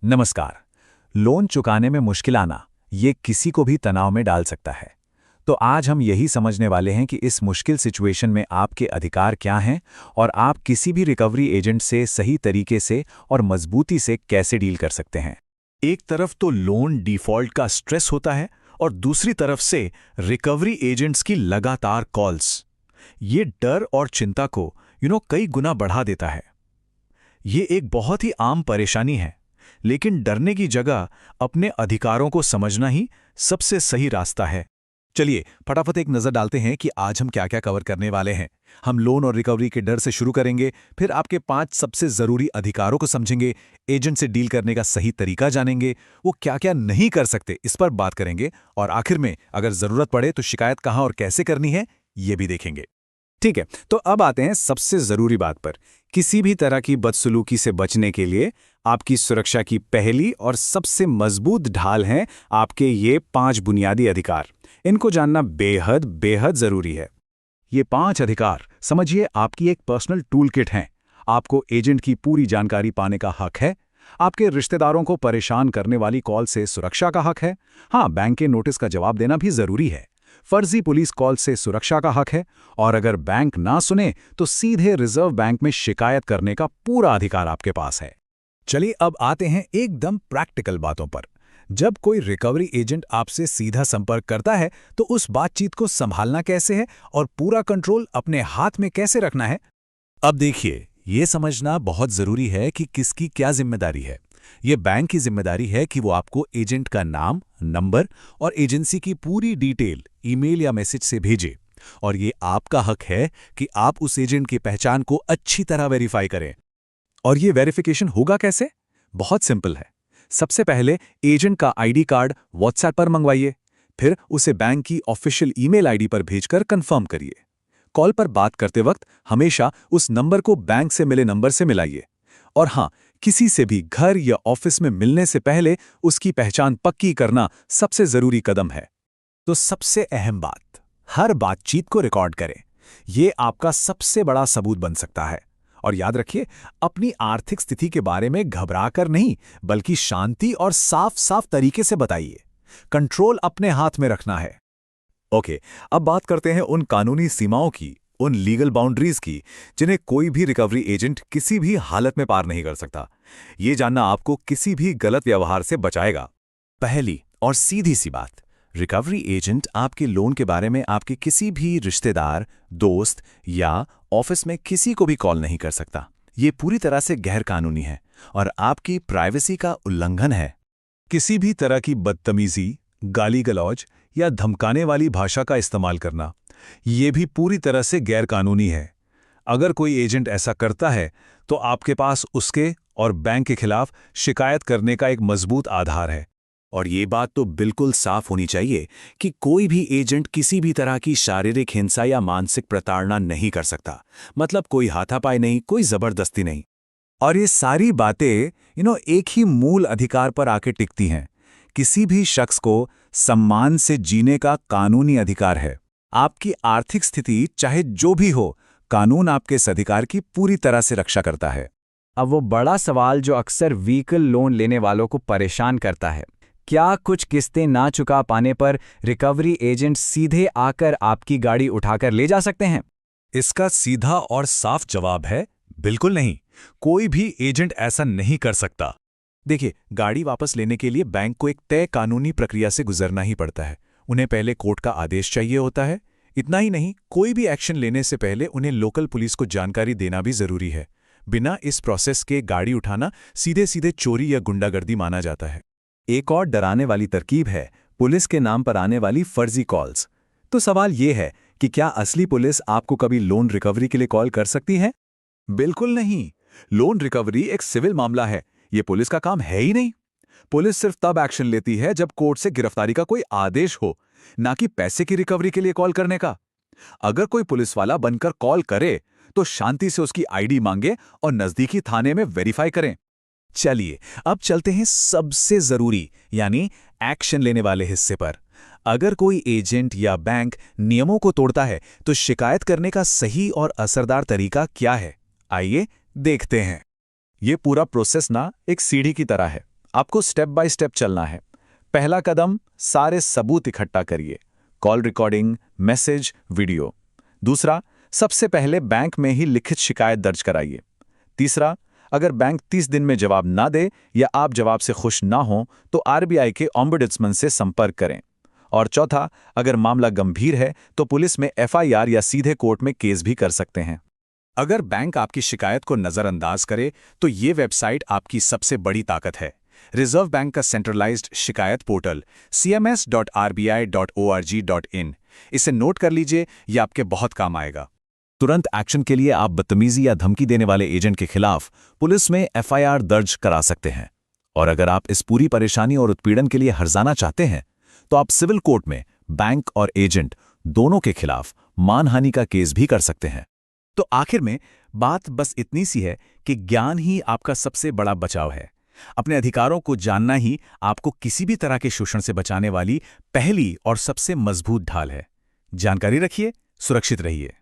नमस्कार। लोन चुकाने में मुश्किल आना ये किसी को भी तनाव में डाल सकता है। तो आज हम यही समझने वाले हैं कि इस मुश्किल सिचुएशन में आपके अधिकार क्या हैं और आप किसी भी रिकवरी एजेंट से सही तरीके से और मजबूती से कैसे डील कर सकते हैं। एक तरफ तो लोन डिफॉल्ट का स्ट्रेस होता है और दूसरी तरफ से रिकवरी एजेंट्स की लगातार कॉल्स। ये डर और चिंता को कई गुना बढ़ा देता है। ये एक बहुत ही आम परेशानी है, लेकिन डरने की जगह अपने अधिकारों को समझना ही सबसे सही रास्ता है। चलिए फटाफट एक नज़र डालते हैं कि आज हम क्या क्या कवर करने वाले हैं। हम लोन और रिकवरी के डर से शुरू करेंगे, फिर आपके 5 सबसे ज़रूरी अधिकारों को समझेंगे, एजेंट से डील करने का सही तरीका जानेंगे, वो क्या क्या नहीं कर सकते इस पर बात करेंगे, और आखिर में अगर ज़रूरत पड़े तो शिकायत कहाँ और कैसे करनी है ये भी देखेंगे। ठीक है, तो अब आते हैं सबसे ज़रूरी बात पर। किसी भी तरह की बदसलूकी से बचने के लिए आपकी सुरक्षा की पहली और सबसे मजबूत ढाल हैं आपके ये 5 बुनियादी अधिकार। इनको जानना बेहद बेहद ज़रूरी है। ये 5 अधिकार समझिए आपकी एक पर्सनल टूल किट हैं। आपको एजेंट की पूरी जानकारी पाने का हक है। आपके रिश्तेदारों को परेशान करने वाली कॉल से सुरक्षा का हक है। हाँ, बैंक के नोटिस का जवाब देना भी ज़रूरी है। फर्जी पुलिस कॉल से सुरक्षा का हक है, और अगर बैंक ना सुने तो सीधे रिजर्व बैंक में शिकायत करने का पूरा अधिकार आपके पास है। चलिए अब आते हैं एकदम प्रैक्टिकल बातों पर। जब कोई रिकवरी एजेंट आपसे सीधा संपर्क करता है तो उस बातचीत को संभालना कैसे है और पूरा कंट्रोल अपने हाथ में कैसे रखना है। अब देखिए, ये समझना बहुत ज़रूरी है कि किसकी क्या जिम्मेदारी है। ये बैंक की जिम्मेदारी है कि वो आपको एजेंट का नाम, नंबर और एजेंसी की पूरी डिटेल ईमेल या मैसेज से भेजे, और ये आपका हक है कि आप उस एजेंट की पहचान को अच्छी तरह वेरीफाई करें। और ये वेरिफिकेशन होगा कैसे? बहुत सिंपल है। सबसे पहले एजेंट का आईडी कार्ड व्हाट्सएप पर मंगवाइए, फिर उसे बैंक की ऑफिशियल ईमेल आईडी पर भेजकर कंफर्म करिए। कॉल पर बात करते वक्त हमेशा उस नंबर को बैंक से मिले नंबर से मिलाइए। और हाँ, किसी से भी घर या ऑफिस में मिलने से पहले उसकी पहचान पक्की करना सबसे जरूरी कदम है। तो सबसे अहम बात, हर बातचीत को रिकॉर्ड करें। ये आपका सबसे बड़ा सबूत बन सकता है। और याद रखिए, अपनी आर्थिक स्थिति के बारे में घबराकर नहीं, बल्कि शांति और साफ साफ तरीके से बताइए। कंट्रोल अपने हाथ में रखना है। ओके, अब बात करते हैं उन कानूनी सीमाओं की, उन लीगल बाउंड्रीज की, जिन्हें कोई भी रिकवरी एजेंट किसी भी हालत में पार नहीं कर सकता। ये जानना आपको किसी भी गलत व्यवहार से बचाएगा। पहली और सीधी सी बात, रिकवरी एजेंट आपके लोन के बारे में आपके किसी भी रिश्तेदार, दोस्त या ऑफिस में किसी को भी कॉल नहीं कर सकता। ये पूरी तरह से गैरकानूनी है और आपकी प्राइवेसी का उल्लंघन है। किसी भी तरह की बदतमीजी, गाली गलौज या धमकाने वाली भाषा का इस्तेमाल करना, ये भी पूरी तरह से गैरकानूनी है। अगर कोई एजेंट ऐसा करता है तो आपके पास उसके और बैंक के खिलाफ शिकायत करने का एक मजबूत आधार है। और ये बात तो बिल्कुल साफ होनी चाहिए कि कोई भी एजेंट किसी भी तरह की शारीरिक हिंसा या मानसिक प्रताड़ना नहीं कर सकता। मतलब कोई हाथापाई नहीं, कोई जबरदस्ती नहीं। और ये सारी बातें एक ही मूल अधिकार पर आके टिकती हैं। किसी भी शख्स को सम्मान से जीने का कानूनी अधिकार है। आपकी आर्थिक स्थिति चाहे जो भी हो, कानून आपके इस अधिकार की पूरी तरह से रक्षा करता है। अब वो बड़ा सवाल जो अक्सर व्हीकल लोन लेने वालों को परेशान करता है, क्या कुछ किस्तें ना चुका पाने पर रिकवरी एजेंट सीधे आकर आपकी गाड़ी उठाकर ले जा सकते हैं? इसका सीधा और साफ जवाब है बिल्कुल नहीं। कोई भी एजेंट ऐसा नहीं कर सकता। देखिए, गाड़ी वापस लेने के लिए बैंक को एक तय कानूनी प्रक्रिया से गुजरना ही पड़ता है। उन्हें पहले कोर्ट का आदेश चाहिए होता है। इतना ही नहीं, कोई भी एक्शन लेने से पहले उन्हें लोकल पुलिस को जानकारी देना भी जरूरी है। बिना इस प्रोसेस के गाड़ी उठाना सीधे सीधे चोरी या गुंडागर्दी माना जाता है। एक और डराने वाली तरकीब है पुलिस के नाम पर आने वाली फर्जी कॉल्स। तो सवाल ये है कि क्या असली पुलिस आपको कभी लोन रिकवरी के लिए कॉल कर सकती है? बिल्कुल नहीं। लोन रिकवरी एक सिविल मामला है। ये पुलिस का काम है ही नहीं। पुलिस सिर्फ तब एक्शन लेती है जब कोर्ट से गिरफ्तारी का कोई आदेश हो, ना कि पैसे की रिकवरी के लिए कॉल करने का। अगर कोई पुलिस वाला बनकर कॉल करे तो शांति से उसकी आईडी मांगे और नजदीकी थाने में वेरीफाई करें। चलिए अब चलते हैं सबसे जरूरी यानी एक्शन लेने वाले हिस्से पर। अगर कोई एजेंट या बैंक नियमों को तोड़ता है तो शिकायत करने का सही और असरदार तरीका क्या है, आइए देखते हैं। ये पूरा प्रोसेस ना एक सीढ़ी की तरह है। आपको स्टेप बाय स्टेप चलना है। पहला कदम, सारे सबूत इकट्ठा करिए, कॉल रिकॉर्डिंग, मैसेज, वीडियो। दूसरा, सबसे पहले बैंक में ही लिखित शिकायत दर्ज कराइए। तीसरा, अगर बैंक 30 दिन में जवाब ना दे या आप जवाब से खुश ना हों तो आरबीआई के ओम्बुड्समैन से संपर्क करें। और चौथा, अगर मामला गंभीर है तो पुलिस में एफआईआर या सीधे कोर्ट में केस भी कर सकते हैं। अगर बैंक आपकी शिकायत को नज़रअंदाज करे तो ये वेबसाइट आपकी सबसे बड़ी ताकत है। रिजर्व बैंक का सेंट्रलाइज्ड शिकायत पोर्टल cms.rbi.org.in, इसे नोट कर लीजिए, ये आपके बहुत काम आएगा। तुरंत एक्शन के लिए आप बदतमीजी या धमकी देने वाले एजेंट के खिलाफ पुलिस में एफआईआर दर्ज करा सकते हैं। और अगर आप इस पूरी परेशानी और उत्पीड़न के लिए हर्जाना चाहते हैं तो आप सिविल कोर्ट में बैंक और एजेंट दोनों के खिलाफ मानहानि का केस भी कर सकते हैं। तो आखिर में बात बस इतनी सी है कि ज्ञान ही आपका सबसे बड़ा बचाव है। अपने अधिकारों को जानना ही आपको किसी भी तरह के शोषण से बचाने वाली पहली और सबसे मजबूत ढाल है। जानकारी रखिए, सुरक्षित रहिए।